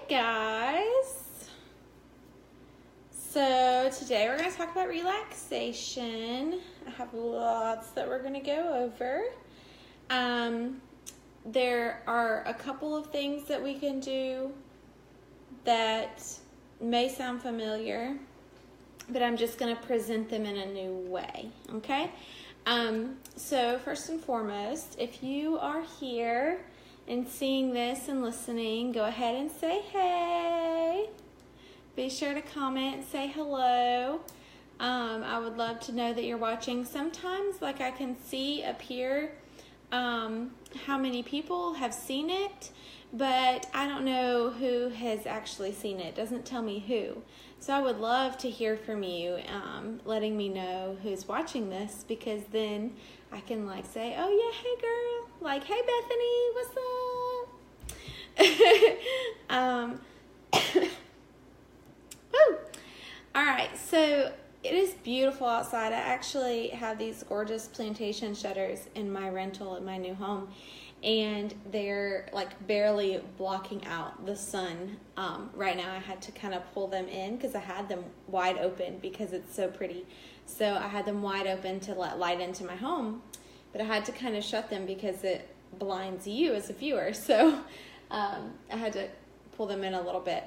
guys. So today we're going to talk about relaxation. I have lots that we're going to go over. There are a couple of things that we can do that may sound familiar, but I'm just going to present them in a new way, okay? So first and foremost, if you are here and seeing this and listening, go ahead and say hey. Be sure to comment and say hello. I would love to know that you're watching. Sometimes, like, I can see up here how many people have seen it, but I don't know who has actually seen it. It doesn't tell me who. So I would love to hear from you, letting me know who's watching this, because then I can like say, oh yeah, hey girl, like, hey Bethany, what's up? Woo. All right, so it is beautiful outside. I actually have these gorgeous plantation shutters in my rental at my new home, and they're like barely blocking out the sun. Right now I had to kind of pull them in because I had them wide open because it's so pretty. So I had them wide open to let light into my home, but I had to kind of shut them because it blinds you as a viewer. So I had to pull them in a little bit.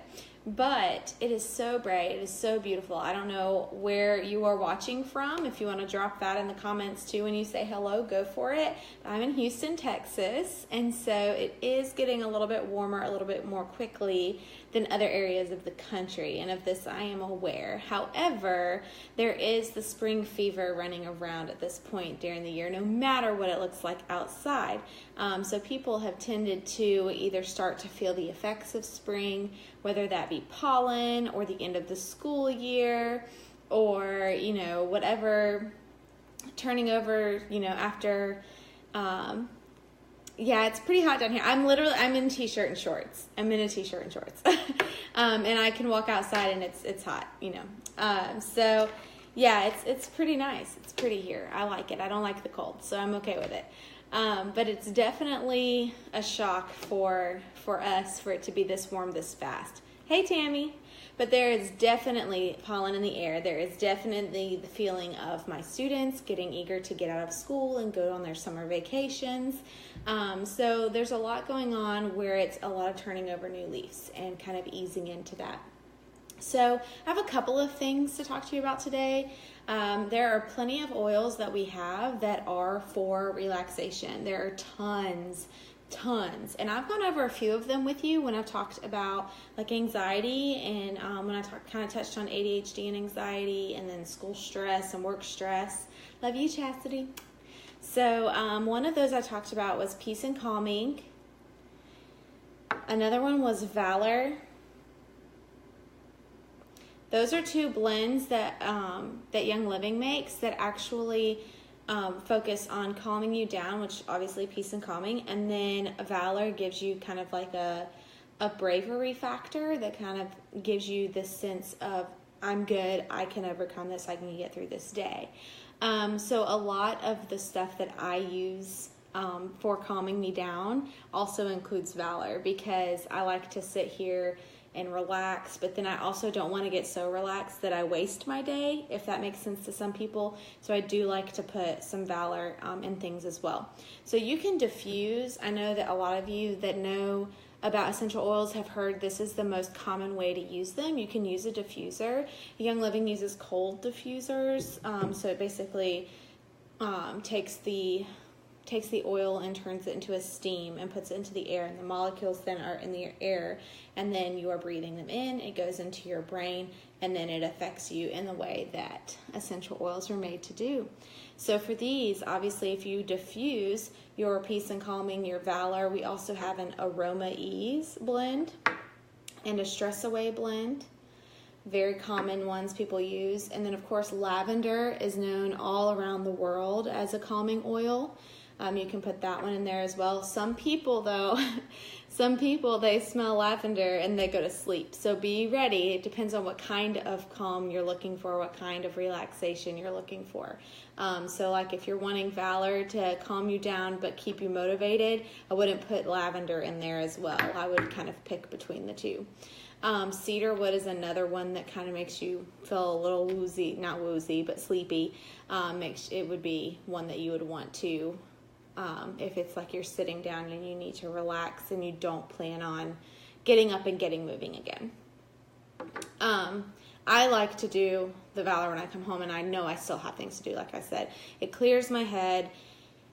But it is so bright. It is so beautiful. I don't know where you are watching from. If you want to drop that in the comments too when you say hello, go for it. I'm in Houston, Texas, and so it is getting a little bit warmer, a little bit more quickly than other areas of the country, and of this I am aware. However, there is the spring fever running around at this point during the year, no matter what it looks like outside. So people have tended to either start to feel the effects of spring, whether that be pollen or the end of the school year, or, you know, whatever, turning over, you know, after, yeah, it's pretty hot down here. I'm in a t-shirt and shorts. I'm in a t-shirt and shorts. And I can walk outside and it's hot, you know. So yeah, it's pretty nice. It's pretty here. I like it. I don't like the cold, so I'm okay with it. But it's definitely a shock for us for it to be this warm this fast. Hey, Tammy. But there is definitely pollen in the air. There is definitely the feeling of my students getting eager to get out of school and go on their summer vacations. So there's a lot going on where it's a lot of turning over new leaves and kind of easing into that. So I have a couple of things to talk to you about today. There are plenty of oils that we have that are for relaxation. There are tons, and I've gone over a few of them with you when I've talked about like anxiety, and when I kind of touched on ADHD and anxiety, and then school stress and work stress. Love you, Chastity. So one of those I talked about was Peace and Calming. Another one was Valor. Those are two blends that that Young Living makes that actually focus on calming you down, which obviously Peace and Calming, and then Valor gives you kind of like a bravery factor that kind of gives you this sense of, I'm good, I can overcome this, I can get through this day. So a lot of the stuff that I use for calming me down also includes Valor, because I like to sit here and relax, but then I also don't want to get so relaxed that I waste my day, if that makes sense to some people. So I do like to put some Valor in things as well. So you can diffuse. I know that a lot of you that know about essential oils have heard this is the most common way to use them. You can use a diffuser. Young Living uses cold diffusers. So it basically takes the oil and turns it into a steam and puts it into the air, and the molecules then are in the air, and then you are breathing them in. It goes into your brain, and then it affects you in the way that essential oils are made to do. So for these, obviously, if you diffuse your Peace and Calming, your Valor, we also have an Aroma Ease blend and a Stress Away blend. Very common ones people use. And then, of course, lavender is known all around the world as a calming oil. You can put that one in there as well. Some people though, some people, they smell lavender and they go to sleep. So be ready. It depends on what kind of calm you're looking for, what kind of relaxation you're looking for. So like if you're wanting Valor to calm you down but keep you motivated, I wouldn't put lavender in there as well. I would kind of pick between the two. Cedar wood is another one that kind of makes you feel a little woozy, not woozy, but sleepy. It would be one that you would want to, if it's like you're sitting down and you need to relax and you don't plan on getting up and getting moving again. I like to do the Valor when I come home and I know I still have things to do. Like I said, it clears my head.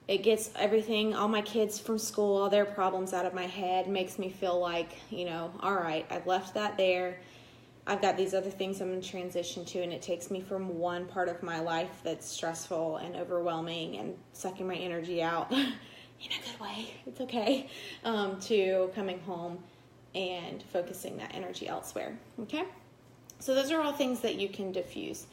It gets everything, all my kids from school, all their problems out of my head, makes me feel like, you know, all right, I've left that there. I've got these other things I'm going to transition to, and it takes me from one part of my life that's stressful and overwhelming and sucking my energy out in a good way, it's okay, to coming home and focusing that energy elsewhere, okay? So those are all things that you can diffuse.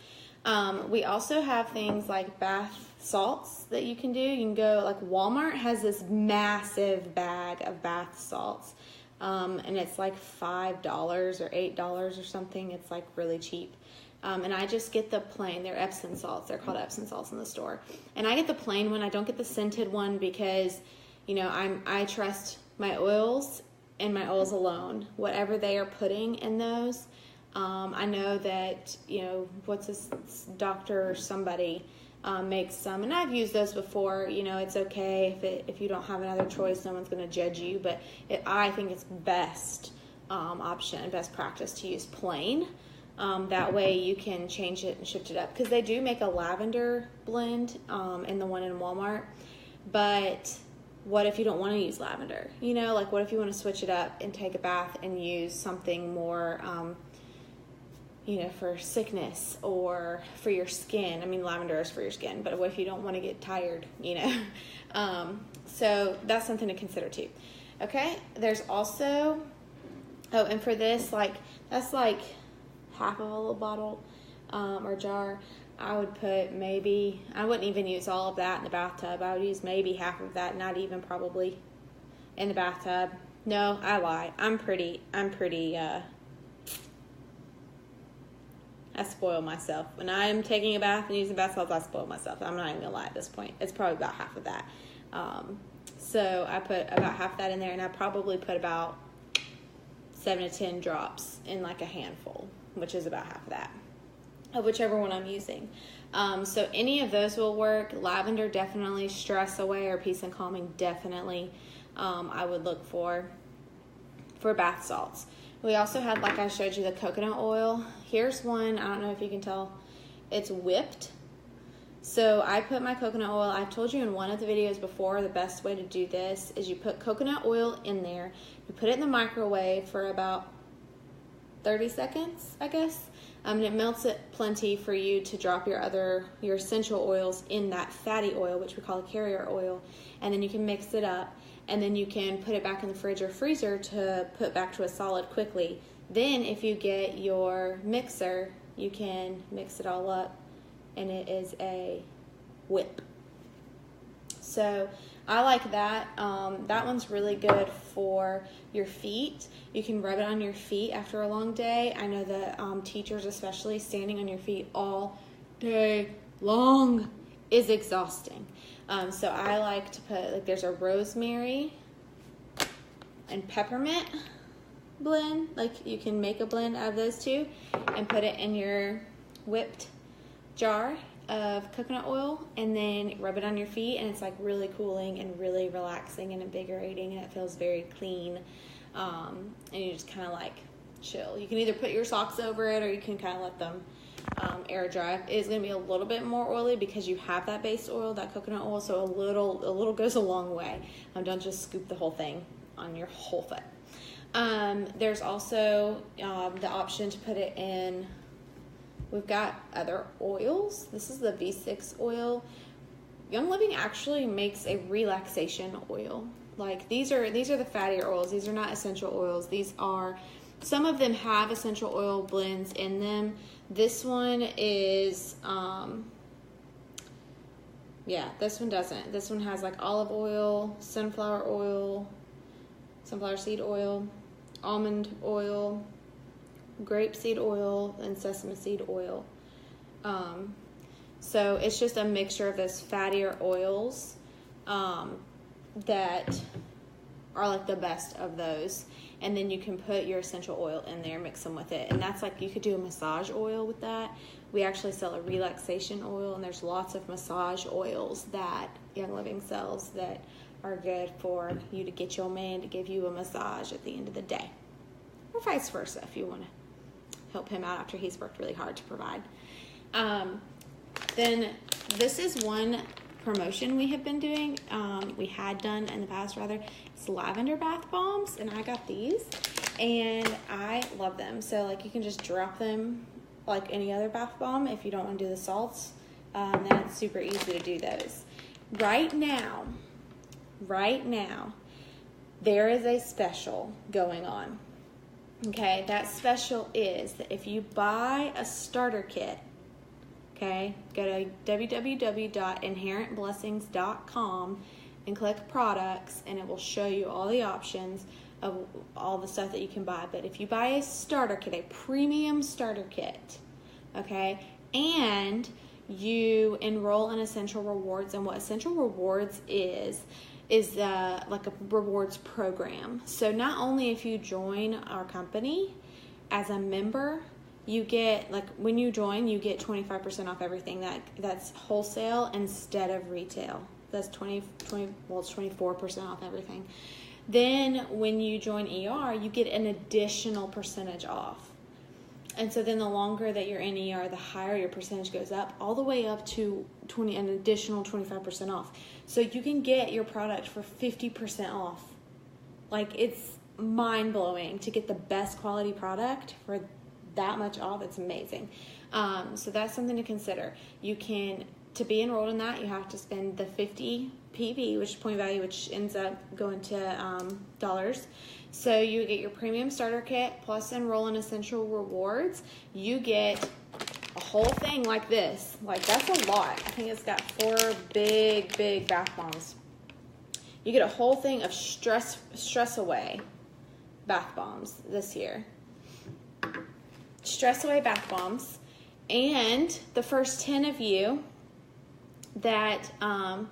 We also have things like bath salts that you can do. You can go, like Walmart has this massive bag of bath salts, and it's like $5 or $8 or something. It's like really cheap. And I just get the plain. They're Epsom salts. They're called Epsom salts in the store. And I get the plain one. I don't get the scented one because, you know, I trust my oils and my oils alone. Whatever they are putting in those. I know that, you know, what's this doctor or somebody makes some, and I've used those before. You know, it's okay if you don't have another choice, no one's going to judge you, but I think it's best option, best practice to use plain. That way you can change it and shift it up, because they do make a lavender blend in the one in Walmart, but what if you don't want to use lavender? You know, like what if you want to switch it up and take a bath and use something more you know, for sickness or for your skin. I mean, lavender is for your skin, but what if you don't want to get tired, you know? So that's something to consider too. Okay, there's also, oh, and for this, like, that's like half of a little bottle or jar. I would put maybe, I wouldn't even use all of that in the bathtub. I would use maybe half of that, not even probably in the bathtub. No, I lie. I'm pretty, I spoil myself. When I'm taking a bath and using bath salts, I spoil myself. I'm not even gonna lie at this point. It's probably about half of that. So I put about half that in there, and I probably put about 7 to 10 drops in like a handful, which is about half of that, of whichever one I'm using. So any of those will work. Lavender definitely, stress away or peace and calming definitely. I would look for bath salts. We also had, like I showed you, the coconut oil. Here's one, I don't know if you can tell, it's whipped. So I put my coconut oil, I've told you in one of the videos before, the best way to do this is you put coconut oil in there, you put it in the microwave for about 30 seconds, I guess. And it melts it plenty for you to drop your essential oils in that fatty oil, which we call a carrier oil, and then you can mix it up. And then you can put it back in the fridge or freezer to put back to a solid quickly. Then if you get your mixer, you can mix it all up, and it is a whip. So I like that. That one's really good for your feet. You can rub it on your feet after a long day. I know that teachers, especially, standing on your feet all day long is exhausting. So I like to put, like, there's a rosemary and peppermint blend. Like, you can make a blend out of those two and put it in your whipped jar of coconut oil, and then rub it on your feet, and it's like really cooling and really relaxing and invigorating, and it feels very clean. And you just kind of like chill. You can either put your socks over it, or you can kind of let them air dry. It is going to be a little bit more oily because you have that base oil, that coconut oil, so a little goes a long way. Don't just scoop the whole thing on your whole foot. There's also the option to put it in. We've got other oils. This is the V6 oil. Young Living actually makes a relaxation oil. Like, these are the fattier oils. These are not essential oils. These are, some of them have essential oil blends in them. This one is Yeah, this one doesn't. This one has like olive oil, sunflower seed oil, almond oil, grapeseed oil, and sesame seed oil. So it's just a mixture of those fattier oils that are like the best of those. And then you can put your essential oil in there, mix them with it. And that's like, you could do a massage oil with that. We actually sell a relaxation oil, and there's lots of massage oils that Young Living sells that are good for you to get your man to give you a massage at the end of the day. Or vice versa, if you want to help him out after he's worked really hard to provide. Then this is one promotion we have been doing. We had done in the past, rather. It's lavender bath bombs, and I got these, and I love them. So like, you can just drop them like any other bath bomb if you don't want to do the salts. Then it's super easy to do those. Right now, there is a special going on. Okay, that special is that if you buy a starter kit, okay, go to www.inherentblessings.com and click products, and it will show you all the options of all the stuff that you can buy. But if you buy a starter kit, a premium starter kit, okay, and you enroll in Essential Rewards, and what Essential Rewards is like a rewards program. So not only if you join our company as a member, you get, like, when you join, you get 25% off everything. That's wholesale instead of retail. That's 24% off everything. Then when you join ER, you get an additional percentage off. And so then the longer that you're in ER, the higher your percentage goes up, all the way up to an additional 25% off. So you can get your product for 50% off. Like, it's mind-blowing to get the best quality product for that much off. It's amazing. So that's something to consider. To be enrolled in that, you have to spend the 50 PV, which is point value, which ends up going to dollars. So you get your premium starter kit plus enroll in Essential Rewards. You get a whole thing like this. Like, that's a lot. I think it's got 4 big bath bombs. You get a whole thing of stress away bath bombs this year. Stress away bath bombs. And the first 10 of you that come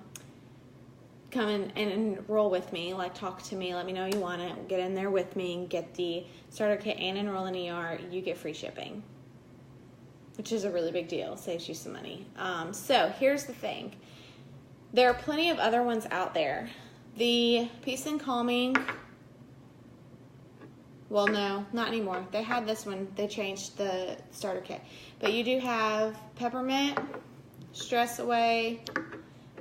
in and enroll with me, like, talk to me, let me know you want it, get in there with me and get the starter kit and enroll in ER, you get free shipping, which is a really big deal. Saves you some money. So here's the thing. There are plenty of other ones out there. The Peace and Calming, well, no, not anymore. They had this one. They changed the starter kit. But you do have peppermint, stress away,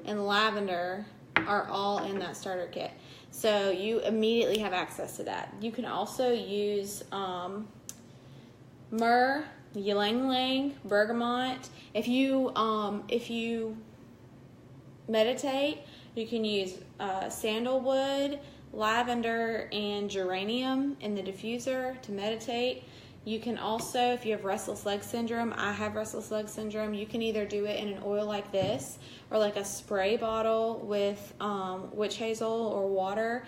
and lavender are all in that starter kit. So you immediately have access to that. You can also use myrrh, ylang ylang, bergamot. If you meditate, you can use sandalwood, lavender, and geranium in the diffuser to meditate. You can also, if you have restless leg syndrome, I have restless leg syndrome, you can either do it in an oil like this or like a spray bottle with witch hazel or water,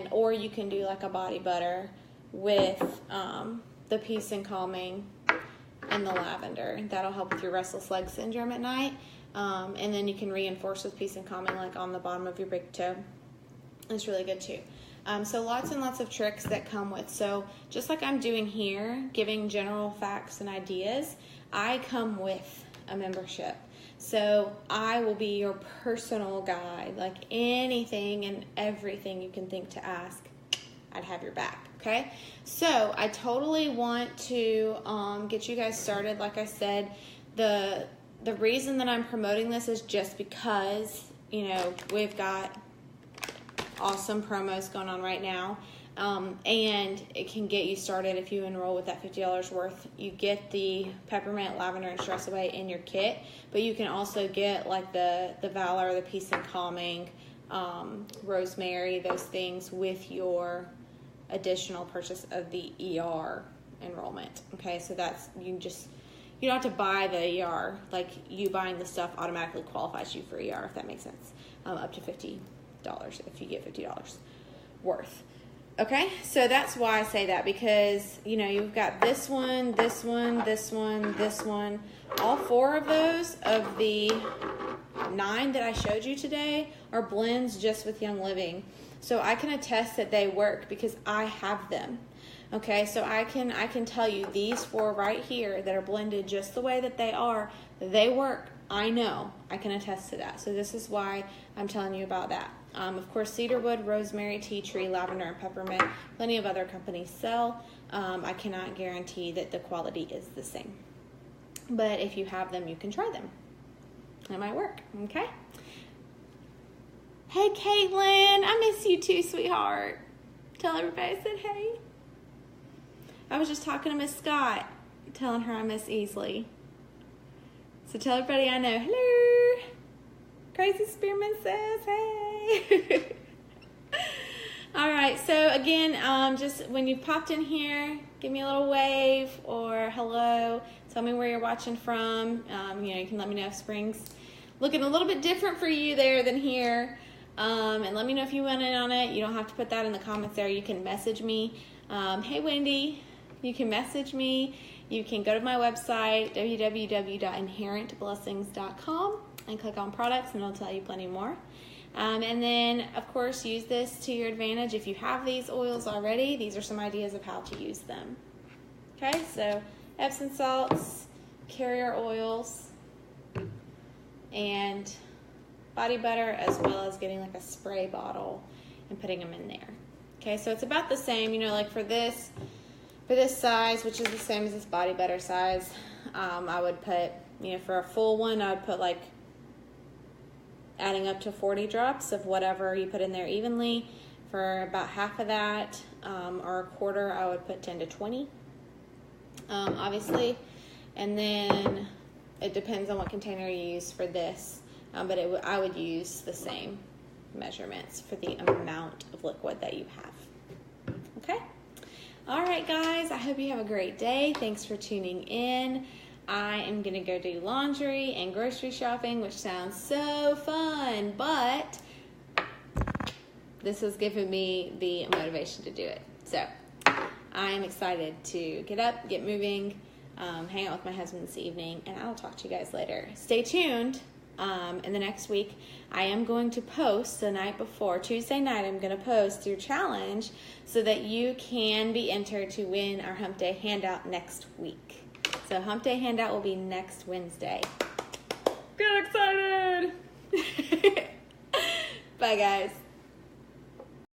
or you can do like a body butter with the Peace and Calming and the lavender. That'll help with your restless leg syndrome at night. And then you can reinforce with Peace and Calming like on the bottom of your big toe. It's really good too. So lots and lots of tricks that come with. So just like I'm doing here, giving general facts and ideas, I come with a membership. So I will be your personal guide, like anything and everything you can think to ask, I'd have your back. Okay. So I totally want to get you guys started. Like I said, the reason that I'm promoting this is just because, we've got awesome promos going on right now, and it can get you started if you enroll with that $50 worth. You get the peppermint, lavender, and stress away in your kit, but you can also get like the Valor, the Peace and Calming, rosemary, those things with your additional purchase of the ER enrollment. Okay, so that's, you you don't have to buy the ER. Like, you buying the stuff automatically qualifies you for ER, if that makes sense. Up to $50 if you get $50 worth. Okay, so that's why I say that, because, you know, you've got this one, this one, this one, this one. All 4 of those of the 9 that I showed you today are blends just with Young Living. So I can attest that they work because I have them. Okay, so I can tell you these 4 right here that are blended just the way that they work. I know. I can attest to that. So this is why I'm telling you about that. Of course, cedarwood, rosemary, tea tree, lavender, and peppermint. Plenty of other companies sell. I cannot guarantee that the quality is the same. But if you have them, you can try them. It might work, okay? Hey, Caitlin. I miss you too, sweetheart. Tell everybody I said hey. I was just talking to Miss Scott, telling her I miss Easley. So tell everybody I know. Hello. Crazy Spearman says hey. All right, so again, just when you popped in here, give me a little wave or hello. Tell me where you're watching from. You know, you can let me know if spring's looking a little bit different for you there than here. And let me know if you went in on it. You don't have to put that in the comments there. You can message me. Hey, Wendy. You can message me. You can go to my website, www.inherentblessings.com, and click on products, and it'll tell you plenty more. And then, of course, use this to your advantage. If you have these oils already, these are some ideas of how to use them. Okay, so Epsom salts, carrier oils, and body butter, as well as getting like a spray bottle and putting them in there. Okay, so it's about the same, you know, like for this size, which is the same as this body butter size, I would put, you know, for a full one, I would put like adding up to 40 drops of whatever you put in there evenly. For about half of that, or a quarter, I would put 10 to 20, obviously. And then it depends on what container you use for this, but I would use the same measurements for the amount of liquid that you have. Okay? All right, guys, I hope you have a great day. Thanks for tuning in. I am going to go do laundry and grocery shopping, which sounds so fun, but this has given me the motivation to do it. So I am excited to get up, get moving, hang out with my husband this evening, and I'll talk to you guys later. Stay tuned. In the next week, I am going to post the night before, Tuesday night, I'm going to post your challenge so that you can be entered to win our Hump Day handout next week. So Hump Day handout will be next Wednesday. Get excited! Bye, guys.